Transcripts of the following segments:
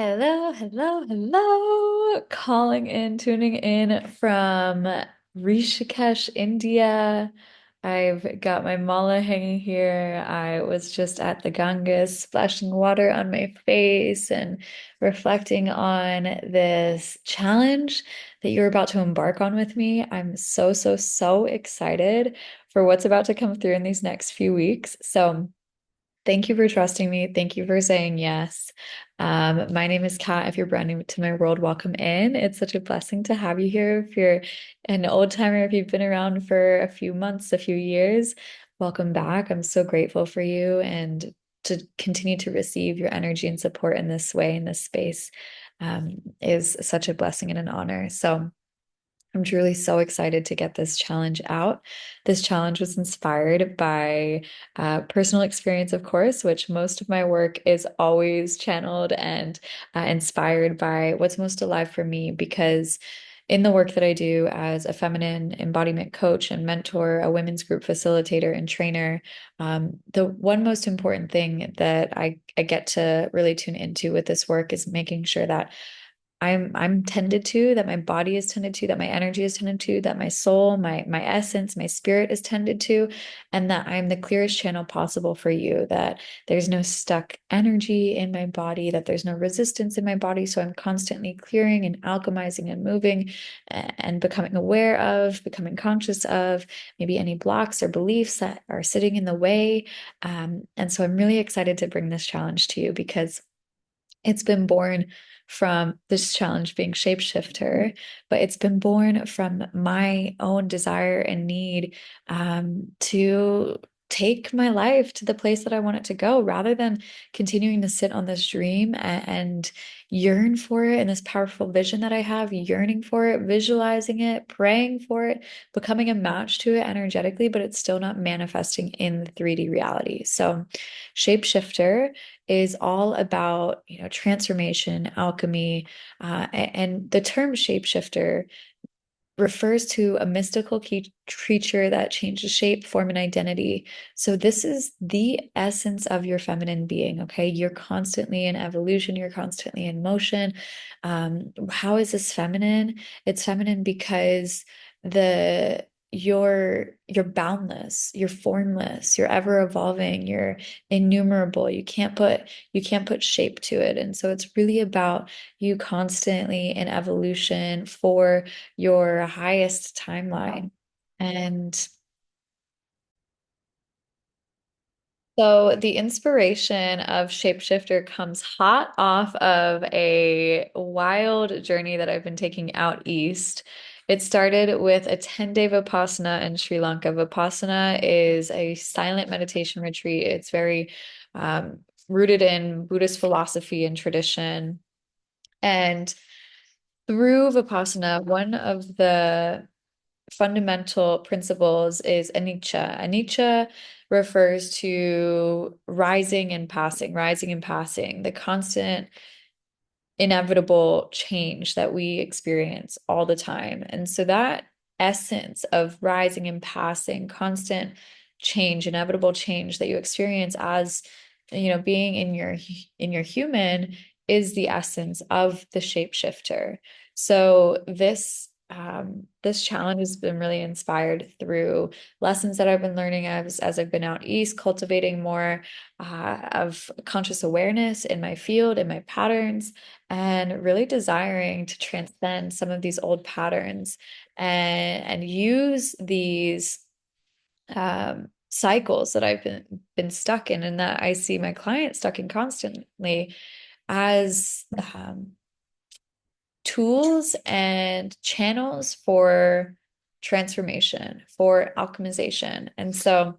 Hello, hello, hello. Calling in, tuning in from Rishikesh, India. I've got my mala hanging here. I was just at the Ganges, splashing water on my face and reflecting on this challenge that you're about to embark on with me. I'm so, so, so excited for what's about to come through in these next few weeks. So, thank you for trusting me. Thank you for saying yes. My name is Kat. If you're brand new to my world, welcome in. It's such a blessing to have you here. If you're an old timer, if you've been around for a few months, a few years, welcome back. I'm so grateful for you and to continue to receive your energy and support in this way, in this space, is such a blessing and an honor. So, I'm truly so excited to get this challenge out. This challenge was inspired by personal experience, of course, which most of my work is always channeled and inspired by what's most alive for me. Because in the work that I do as a feminine embodiment coach and mentor, a women's group facilitator and trainer, the one most important thing that I get to really tune into with this work is making sure that I'm tended to, that my body is tended to, that my energy is tended to, that my soul, my essence, my spirit is tended to, and that I'm the clearest channel possible for you, that there's no stuck energy in my body, that there's no resistance in my body. So I'm constantly clearing and alchemizing and moving and becoming aware of, becoming conscious of maybe any blocks or beliefs that are sitting in the way. And so I'm really excited to bring this challenge to you because it's been born from this challenge being Shapeshifter, but it's been born from my own desire and need to take my life to the place that I want it to go rather than continuing to sit on this dream and yearn for it and this powerful vision that I have, yearning for it, visualizing it, praying for it, becoming a match to it energetically, but it's still not manifesting in the 3D reality. So, Shapeshifter is all about, transformation, alchemy, and the term shapeshifter refers to a mystical creature that changes shape, form, and identity. So this is the essence of your feminine being, okay? You're constantly in evolution, you're constantly in motion. How is this feminine? It's feminine because the you're boundless, you're formless, you're ever evolving, you're innumerable. You can't put shape to it. And so it's really about you constantly in evolution for your highest timeline. And so the inspiration of Shapeshifter comes hot off of a wild journey that I've been taking out east. It started with a 10-day Vipassana in Sri Lanka. Vipassana is a silent meditation retreat. It's very rooted in Buddhist philosophy and tradition. And through Vipassana, one of the fundamental principles is anicca. Anicca refers to rising and passing, the constant inevitable change that we experience all the time. And so that essence of rising and passing, constant change, inevitable change that you experience as, being in your human is the essence of the shapeshifter. So this challenge has been really inspired through lessons that I've been learning as I've been out east, cultivating more of conscious awareness in my field, in my patterns, and really desiring to transcend some of these old patterns and use these cycles that I've been stuck in and that I see my clients stuck in constantly as tools and channels for transformation, for alchemization. And so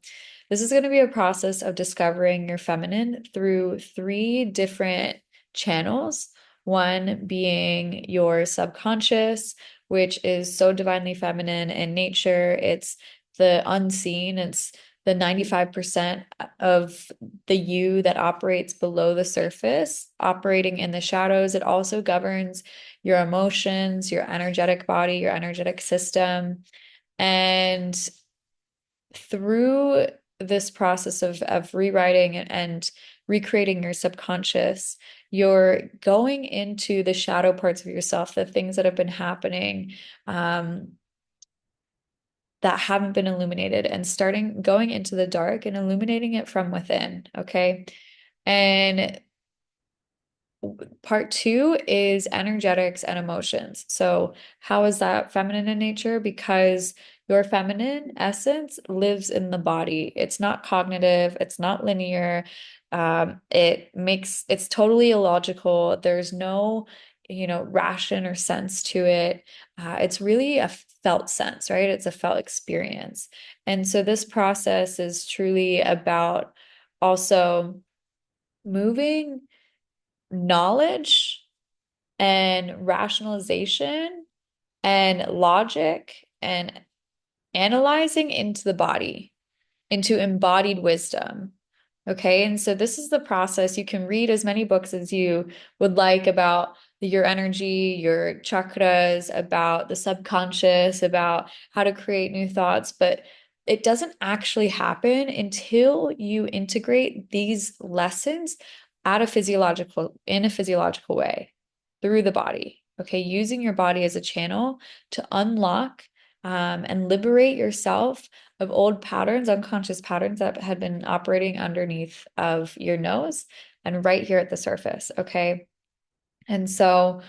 this is going to be a process of discovering your feminine through three different channels. One being your subconscious, which is so divinely feminine in nature. It's the unseen. It's the 95% of the you that operates below the surface, operating in the shadows. It also governs your emotions, your energetic body, your energetic system. And through this process of rewriting and recreating your subconscious. You're going into the shadow parts of yourself, the things that have been happening, that haven't been illuminated, and starting going into the dark and illuminating it from within. Okay. And part two is energetics and emotions. So, how is that feminine in nature? Because your feminine essence lives in the body. It's not cognitive, it's not linear. It's totally illogical. There's no, ration or sense to it. It's really a felt sense, right? It's a felt experience. And so, this process is truly about also moving knowledge and rationalization and logic and analyzing into the body, into embodied wisdom. Okay. And so this is the process. You can read as many books as you would like about your energy, your chakras, about the subconscious, about how to create new thoughts, but it doesn't actually happen until you integrate these lessons in a physiological way through the body. Okay. Using your body as a channel to unlock and liberate yourself of old patterns, unconscious patterns that had been operating underneath of your nose and right here at the surface. Okay. And so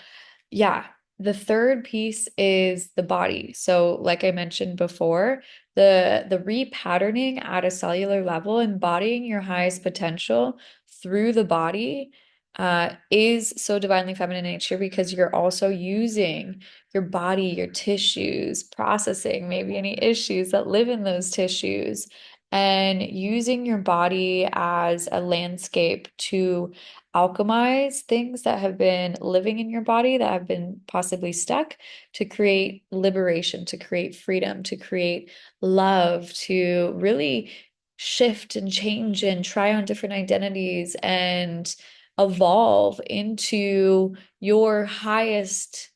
yeah. The third piece is the body. So, like I mentioned before, the repatterning at a cellular level, embodying your highest potential through the body, is so divinely feminine in nature because you're also using your body, your tissues, processing maybe any issues that live in those tissues, and using your body as a landscape to alchemize things that have been living in your body that have been possibly stuck, to create liberation, to create freedom, to create love, to really shift and change and try on different identities and evolve into your highest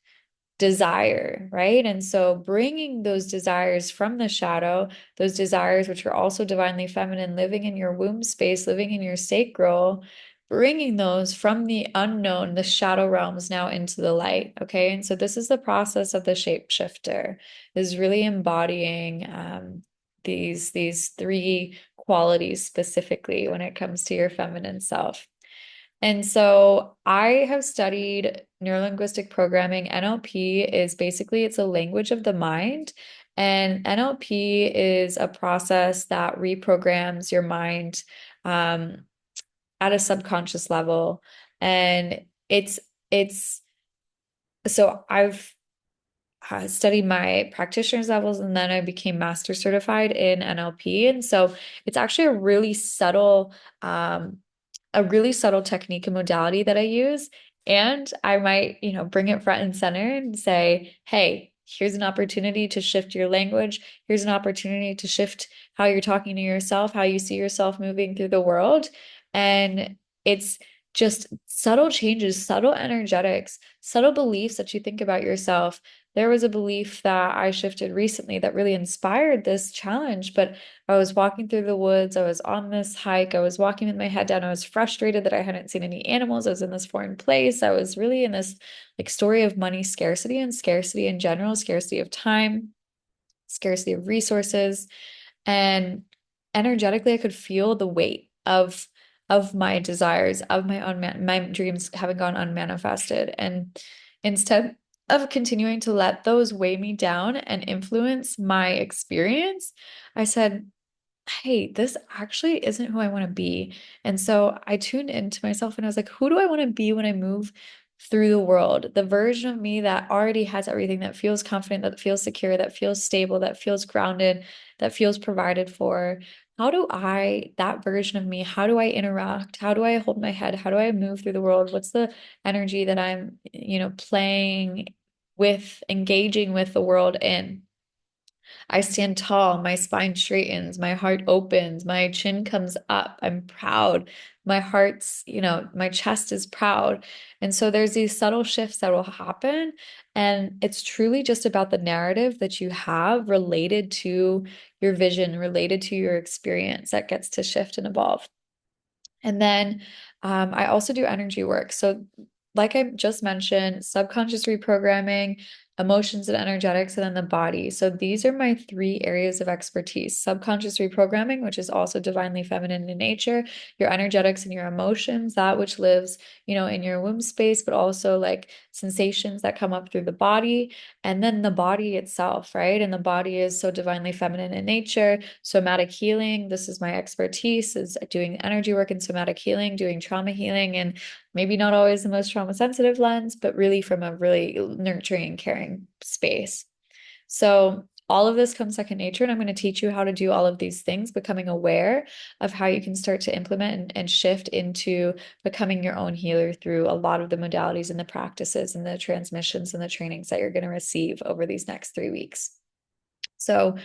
desire, right? And so bringing those desires from the shadow, those desires which are also divinely feminine, living in your womb space, living in your sacral, bringing those from the unknown, the shadow realms now into the light. Okay. And so this is the process of the shapeshifter, is really embodying these three qualities specifically when it comes to your feminine self. And so I have studied neurolinguistic programming. NLP is basically it's a language of the mind. And NLP is a process that reprograms your mind at a subconscious level. And it's so I've studied my practitioner's levels and then I became master certified in NLP. And so it's actually a really subtle technique and modality that I use. And I might, bring it front and center and say, hey, here's an opportunity to shift your language. Here's an opportunity to shift how you're talking to yourself, how you see yourself moving through the world. And it's just subtle changes, subtle energetics, subtle beliefs that you think about yourself. There was a belief that I shifted recently that really inspired this challenge, but I was walking through the woods. I was on this hike. I was walking with my head down. I was frustrated that I hadn't seen any animals. I was in this foreign place. I was really in this like story of money scarcity and scarcity in general, scarcity of time, scarcity of resources. And energetically, I could feel the weight of my desires, of my dreams having gone unmanifested. And instead of continuing to let those weigh me down and influence my experience, I said, hey, this actually isn't who I want to be. And so I tuned into myself and I was like, who do I want to be when I move through the world? The version of me that already has everything, that feels confident, that feels secure, that feels stable, that feels grounded, that feels provided for. That version of me, how do I interact? How do I hold my head? How do I move through the world? What's the energy that I'm, playing with, engaging with the world in? I stand tall, my spine straightens, my heart opens, my chin comes up. I'm proud. My heart's, my chest is proud. And so there's these subtle shifts that will happen. And it's truly just about the narrative that you have related to your vision, related to your experience that gets to shift and evolve. And then I also do energy work. So, like I just mentioned, subconscious reprogramming, emotions and energetics, and then the body. So, these are my three areas of expertise: subconscious reprogramming, which is also divinely feminine in nature, your energetics and your emotions, that which lives, in your womb space, but also like sensations that come up through the body, and then the body itself, right? And the body is so divinely feminine in nature. Somatic healing, this is my expertise, is doing energy work and somatic healing, doing trauma healing, and maybe not always the most trauma sensitive lens, but really from a really nurturing and caring space. So all of this comes second nature, and I'm going to teach you how to do all of these things, becoming aware of how you can start to implement and shift into becoming your own healer through a lot of the modalities and the practices and the transmissions and the trainings that you're going to receive over these next 3 weeks. So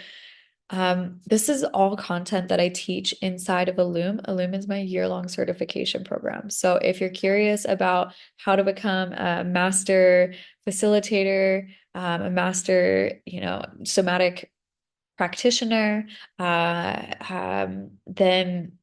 this is all content that I teach inside of Illum. Illum is my year-long certification program. So if you're curious about how to become a master facilitator, a master, somatic practitioner, then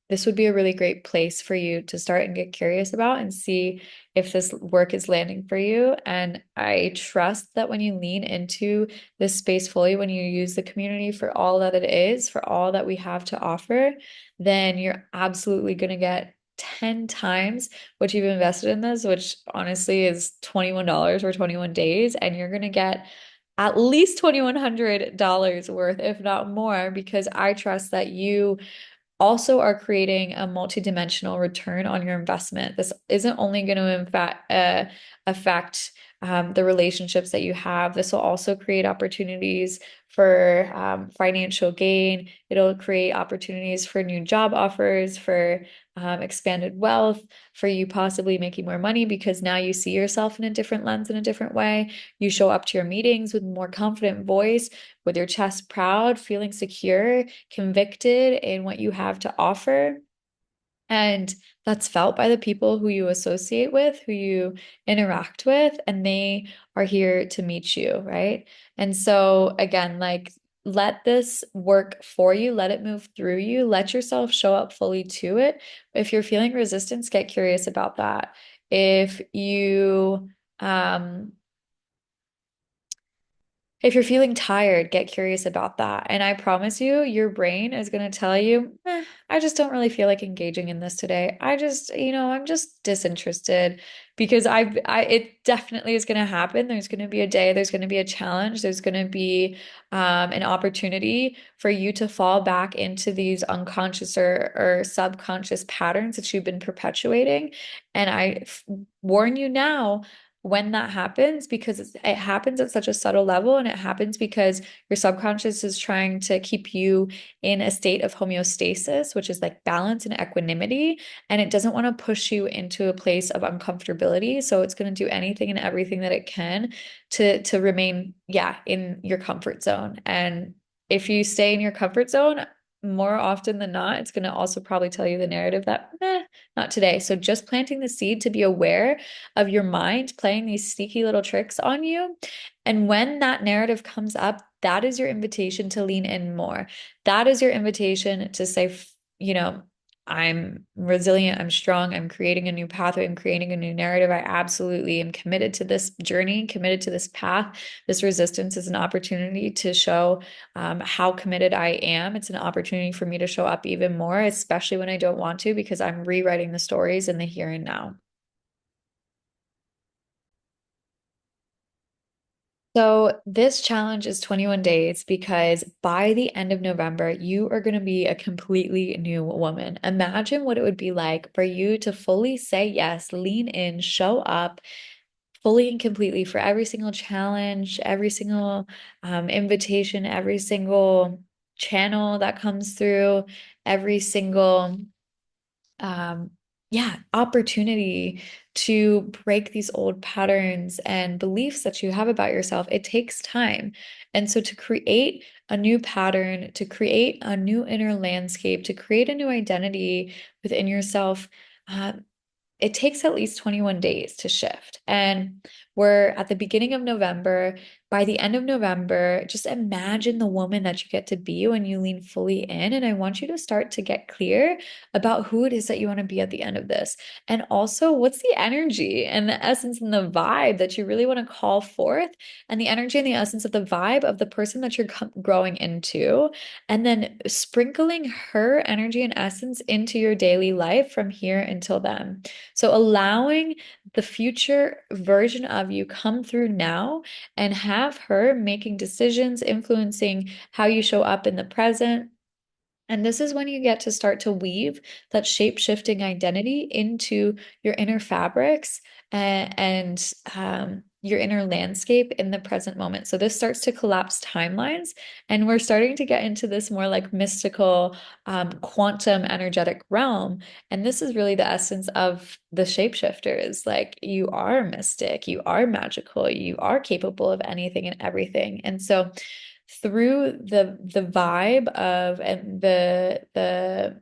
this would be a really great place for you to start and get curious about and see if this work is landing for you. And I trust that when you lean into this space fully, when you use the community for all that it is, for all that we have to offer, then you're absolutely going to get 10 times what you've invested in this, which honestly is $21 for 21 days. And you're going to get at least $2,100 worth, if not more, because I trust that you also are creating a multidimensional return on your investment. This isn't only going to affect the relationships that you have. This will also create opportunities for financial gain. It'll create opportunities for new job offers, for expanded wealth, for you possibly making more money because now you see yourself in a different lens, in a different way. You show up to your meetings with a more confident voice, with your chest proud, feeling secure, convicted in what you have to offer. And that's felt by the people who you associate with, who you interact with, and they are here to meet you, right? And so, again, like, let this work for you, let it move through you, let yourself show up fully to it. If you're feeling resistance, get curious about that. If you, um, if you're feeling tired, get curious about that. And I promise you, your brain is going to tell you, I just don't really feel like engaging in this today. I'm just disinterested because it definitely is going to happen. There's going to be a day, there's going to be a challenge, there's going to be an opportunity for you to fall back into these unconscious or subconscious patterns that you've been perpetuating. And warn you now when that happens because it happens at such a subtle level, and it happens because your subconscious is trying to keep you in a state of homeostasis, which is like balance and equanimity, and it doesn't want to push you into a place of uncomfortability. So it's going to do anything and everything that it can to remain, yeah, in your comfort zone. And if you stay in your comfort zone, more often than not, it's going to also probably tell you the narrative that, not today. So just planting the seed to be aware of your mind playing these sneaky little tricks on you. And when that narrative comes up, that is your invitation to lean in more. That is your invitation to say, I'm resilient, I'm strong, I'm creating a new pathway, I'm creating a new narrative. I absolutely am committed to this journey, committed to this path. This resistance is an opportunity to show how committed I am. It's an opportunity for me to show up even more, especially when I don't want to, because I'm rewriting the stories in the here and now. So this challenge is 21 days because by the end of November, you are going to be a completely new woman. Imagine what it would be like for you to fully say yes, lean in, show up fully and completely for every single challenge, every single invitation, every single channel that comes through, every single um, yeah, opportunity to break these old patterns and beliefs that you have about yourself. It takes time. And so to create a new pattern, to create a new inner landscape, to create a new identity within yourself, uh, it takes at least 21 days to shift. And we're at the beginning of November. by the end of November, just imagine the woman that you get to be when you lean fully in. And I want you to start to get clear about who it is that you want to be at the end of this. And also, what's the energy and the essence and the vibe that you really want to call forth, and the energy and the essence of the vibe of the person that you're growing into, and then sprinkling her energy and essence into your daily life from here until then. So allowing the future version of you come through now and have her making decisions, influencing how you show up in the present. And this is when you get to start to weave that shape-shifting identity into your inner fabrics and your inner landscape in the present moment. So this starts to collapse timelines, and we're starting to get into this more like mystical, quantum energetic realm. And this is really the essence of the shapeshifters. Like, you are mystic, you are magical, you are capable of anything and everything. And so through the vibe of and the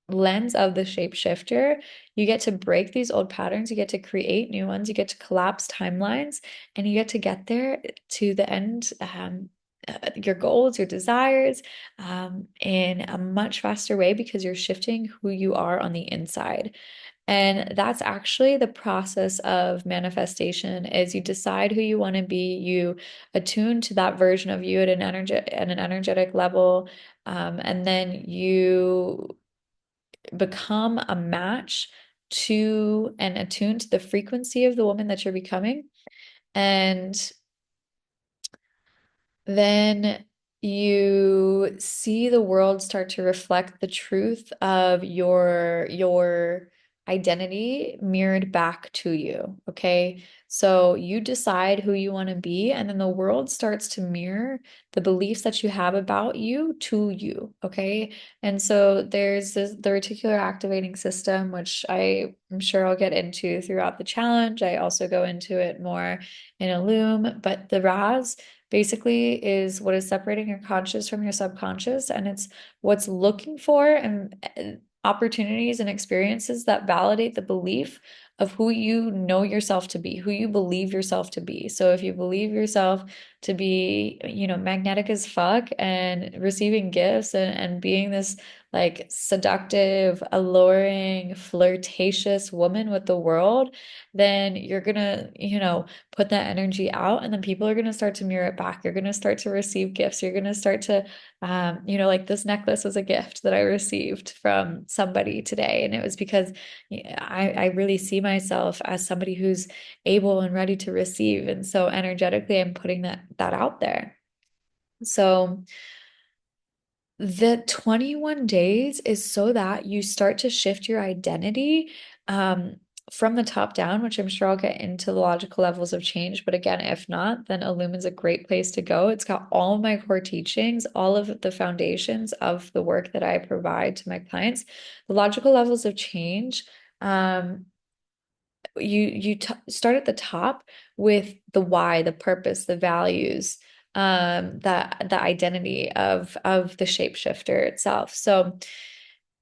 lens of the shapeshifter, you get to break these old patterns, you get to create new ones, you get to collapse timelines, and you get to get there to the end, your goals, your desires, in a much faster way because you're shifting who you are on the inside. And that's actually the process of manifestation is you decide who you want to be, you attune to that version of you at an energetic level, and then you become a match to and attune to the frequency of the woman that you're becoming. And then you see the world start to reflect the truth of your identity mirrored back to you. Okay. So you decide who you want to be, and then the world starts to mirror the beliefs that you have about you to you. Okay. And so there's the reticular activating system, which I'm sure I'll get into throughout the challenge. I also go into it more in Illum, but the RAS basically is what is separating your conscious from your subconscious, and it's what's looking for and opportunities and experiences that validate the belief of who you know yourself to be, who you believe yourself to be. So if you believe yourself to be, magnetic as fuck and receiving gifts and being this like seductive, alluring, flirtatious woman with the world, then you're gonna, put that energy out, and then people are going to start to mirror it back. You're going to start to receive gifts. You're going to start to, like this necklace was a gift that I received from somebody today. And it was because I really see myself as somebody who's able and ready to receive. And so energetically, I'm putting that out there. So the 21 days is so that you start to shift your identity, from the top down, which I'm sure I'll get into the logical levels of change. But again, if not, then Illum is a great place to go. It's got all of my core teachings, all of the foundations of the work that I provide to my clients. The logical levels of change, you start at the top with the why, the purpose, the values, the identity of the shapeshifter itself. So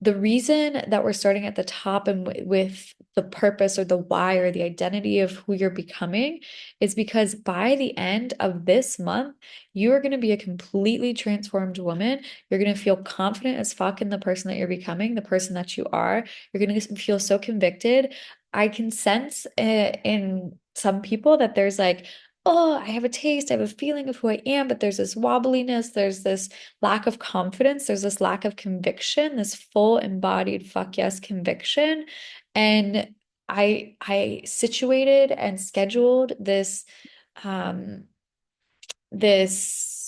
the reason that we're starting at the top and with the purpose or the why or the identity of who you're becoming is because by the end of this month, you are going to be a completely transformed woman. You're going to feel confident as fuck in the person that you're becoming, the person that you are. You're going to feel so convicted. I can sense in some people that there's like, oh, I have a taste, I have a feeling of who I am, but there's this wobbliness, there's this lack of confidence, there's this lack of conviction, this full embodied fuck yes conviction. And I situated and scheduled um this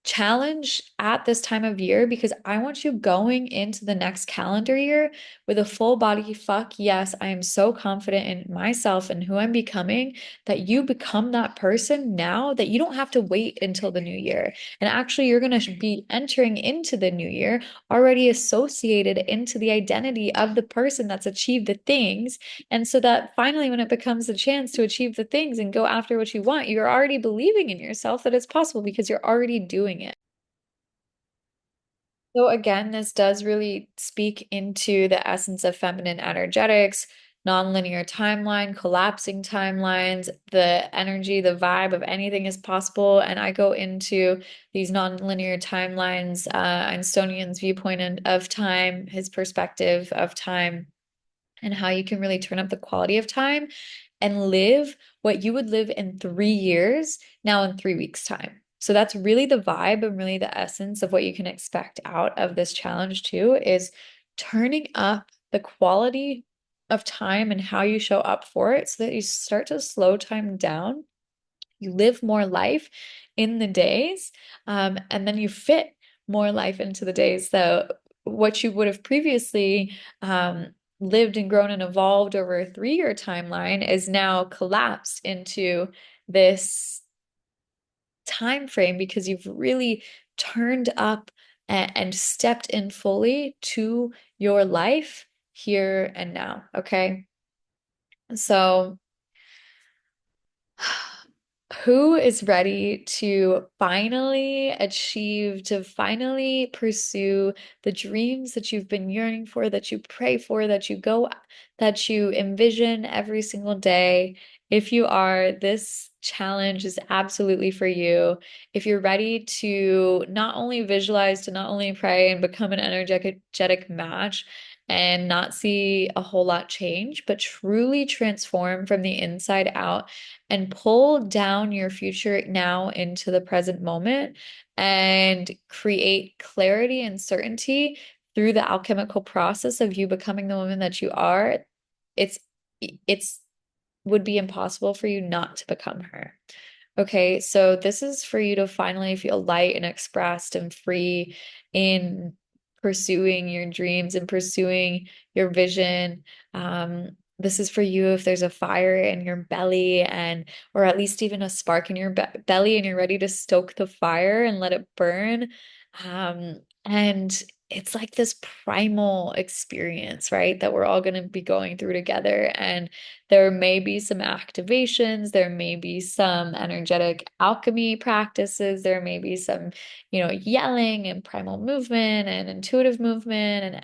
challenge at this time of year because I want you going into the next calendar year with a full body fuck yes, I am so confident in myself and who I'm becoming, that you become that person now, that you don't have to wait until the new year. And actually, you're going to be entering into the new year already associated into the identity of the person that's achieved the things. And so that finally, when it becomes a chance to achieve the things and go after what you want, you're already believing in yourself that it's possible because you're already doing it. So again, this does really speak into the essence of feminine energetics, nonlinear timeline, collapsing timelines, the energy, the vibe of anything is possible. And I go into these nonlinear timelines, Einsteinian's viewpoint of time, his perspective of time, and how you can really turn up the quality of time and live what you would live in 3 years now in 3 weeks' time. So that's really the vibe and really the essence of what you can expect out of this challenge too, is turning up the quality of time and how you show up for it so that you start to slow time down. You live more life in the days, and then you fit more life into the days. So what you would have previously lived and grown and evolved over a 3 year timeline is now collapsed into this time frame because you've really turned up and stepped in fully to your life here and now. Okay. So who is ready to finally achieve, to finally pursue the dreams that you've been yearning for, that you pray for, that you envision every single day? If you are, this challenge is absolutely for you. If you're ready to not only visualize, to not only pray and become an energetic match, and not see a whole lot change, but truly transform from the inside out and pull down your future now into the present moment and create clarity and certainty through the alchemical process of you becoming the woman that you are. It's would be impossible for you not to become her. Okay, so this is for you to finally feel light and expressed and free in pursuing your dreams and pursuing your vision. This is for you if there's a fire in your belly and or at least even a spark in your be belly and you're ready to stoke the fire and let it burn. And it's like this primal experience, right? That we're all going to be going through together. And there may be some activations, there may be some energetic alchemy practices, there may be some, yelling and primal movement and intuitive movement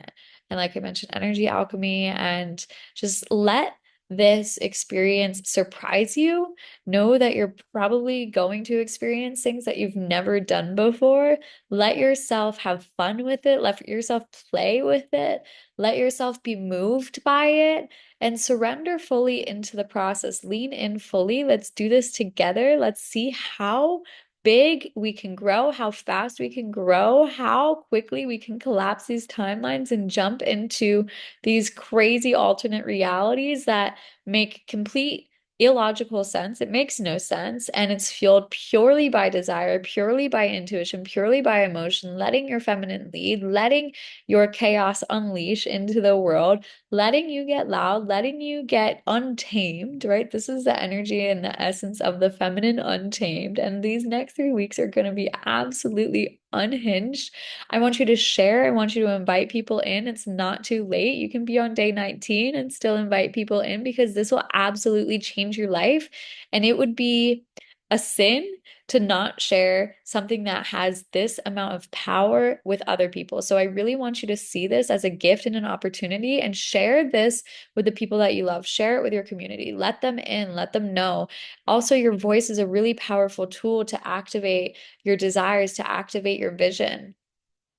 and like I mentioned, energy alchemy, and just let this experience surprise you. Know that you're probably going to experience things that you've never done before. Let yourself have fun with it. Let yourself play with it. Let yourself be moved by it and surrender fully into the process. Lean in fully. Let's do this together. Let's see how big we can grow, how fast we can grow, how quickly we can collapse these timelines and jump into these crazy alternate realities that make complete illogical sense. It makes no sense. And it's fueled purely by desire, purely by intuition, purely by emotion, letting your feminine lead, letting your chaos unleash into the world, letting you get loud, letting you get untamed, right? This is the energy and the essence of the feminine untamed. And these next 3 weeks are going to be absolutely unhinged. I want you to share. I want you to invite people in. It's not too late. You can be on day 19 and still invite people in because this will absolutely change your life. And it would be a sin to not share something that has this amount of power with other people. So I really want you to see this as a gift and an opportunity and share this with the people that you love. Share it with your community. Let them in, let them know. Also, your voice is a really powerful tool to activate your desires, to activate your vision.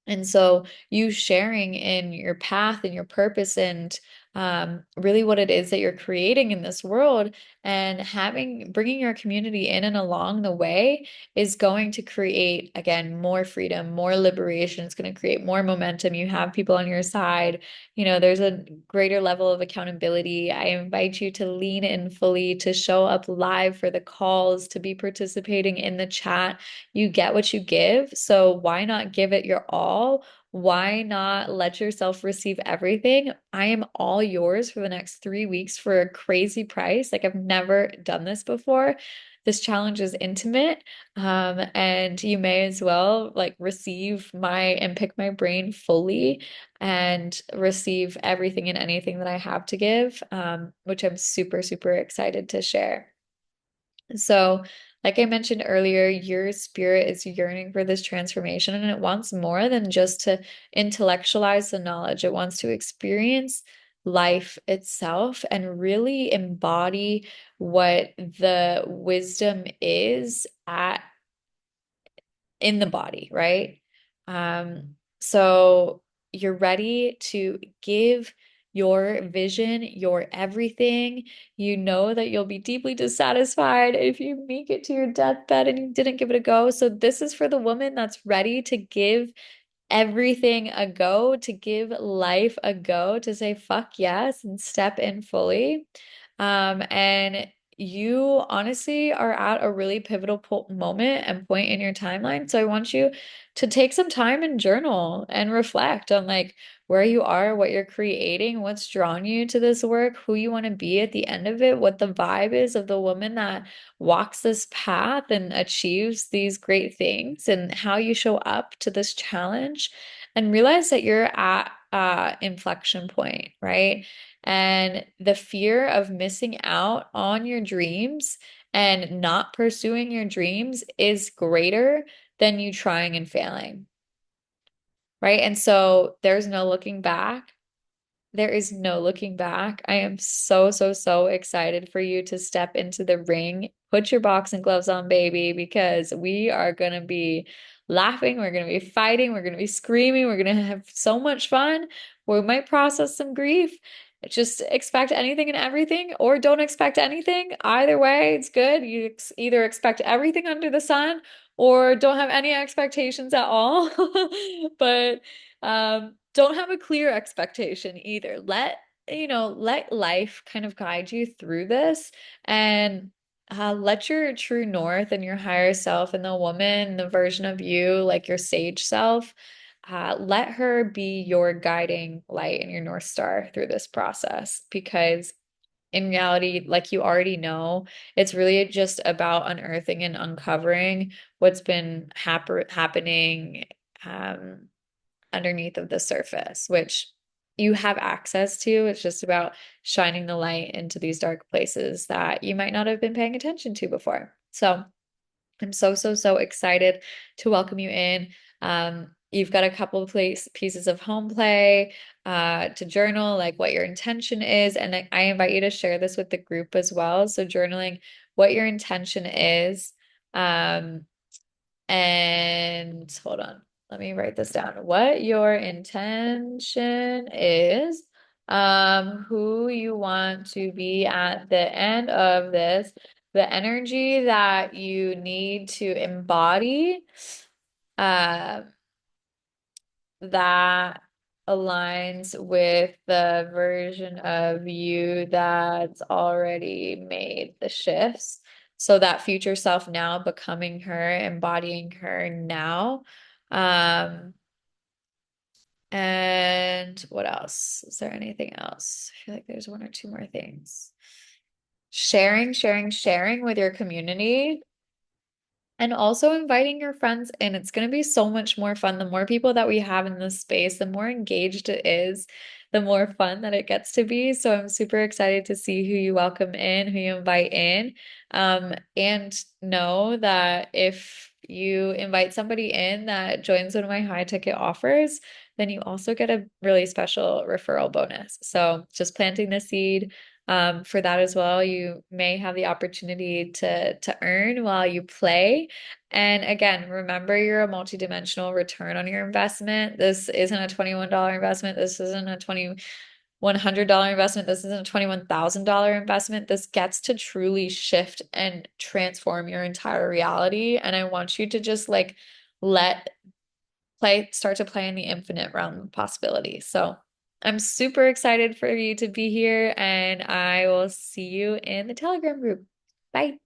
And so you sharing in your path and your purpose and really what it is that you're creating in this world and bringing your community in and along the way is going to create, again, more freedom, more liberation. It's going to create more momentum. You have people on your side. There's a greater level of accountability. I invite you to lean in fully, to show up live for the calls, to be participating in the chat. You get what you give. So why not give it your all? Why not let yourself receive everything? I am all yours for the next 3 weeks for a crazy price. Like I've never done this before. This challenge is intimate, and you may as well like receive and pick my brain fully and receive everything and anything that I have to give, which I'm super, super excited to share. So, like I mentioned earlier, your spirit is yearning for this transformation and it wants more than just to intellectualize the knowledge. It wants to experience life itself and really embody what the wisdom is at in the body, right? So you're ready to give your vision, your everything. You know that you'll be deeply dissatisfied if you make it to your deathbed and you didn't give it a go. So this is for the woman that's ready to give everything a go, to give life a go, to say fuck yes and step in fully. And you honestly are at a really pivotal moment and point in your timeline. So I want you to take some time and journal and reflect on like where you are, what you're creating, what's drawn you to this work, who you want to be at the end of it, what the vibe is of the woman that walks this path and achieves these great things, and how you show up to this challenge, and realize that you're at inflection point, right? And the fear of missing out on your dreams and not pursuing your dreams is greater than you trying and failing, right? And so there's no looking back. There is no looking back. I am so, so, so excited for you to step into the ring. Put your boxing gloves on, baby, because we are going to be laughing. We're going to be fighting. We're going to be screaming. We're going to have so much fun. We might process some grief. Just expect anything and everything, or don't expect anything. Either way, it's good. You either expect everything under the sun or don't have any expectations at all. But don't have a clear expectation either. Let life kind of guide you through this, and let your true north and your higher self and the woman, the version of you, like your sage self, let her be your guiding light and your North Star through this process. Because in reality, like you already know, it's really just about unearthing and uncovering what's been happening um, underneath of the surface, which you have access to. It's just about shining the light into these dark places that you might not have been paying attention to before. So I'm so, so, so excited to welcome you in. You've got a couple of pieces of home play, to journal, like what your intention is. And I invite you to share this with the group as well. So journaling what your intention is. Um, and hold on, let me write this down. What your intention is, who you want to be at the end of this, the energy that you need to embody, uh, that aligns with the version of you that's already made the shifts. So that future self now, becoming her, embodying her now. Um, and what else? Is there anything else? I feel like there's one or two more things. Sharing with your community. And also inviting your friends in. It's going to be so much more fun. The more people that we have in this space, the more engaged it is, the more fun that it gets to be. So I'm super excited to see who you welcome in, who you invite in. And know that if you invite somebody in that joins one of my high ticket offers, then you also get a really special referral bonus. So just planting the seed for that as well. You may have the opportunity to earn while you play. And again, remember you're a multidimensional return on your investment. This isn't a $21 investment. This isn't a $2,100 investment. This isn't a $21,000 investment. This gets to truly shift and transform your entire reality. And I want you to just like let start to play in the infinite realm of possibility. So I'm super excited for you to be here, and I will see you in the Telegram group. Bye.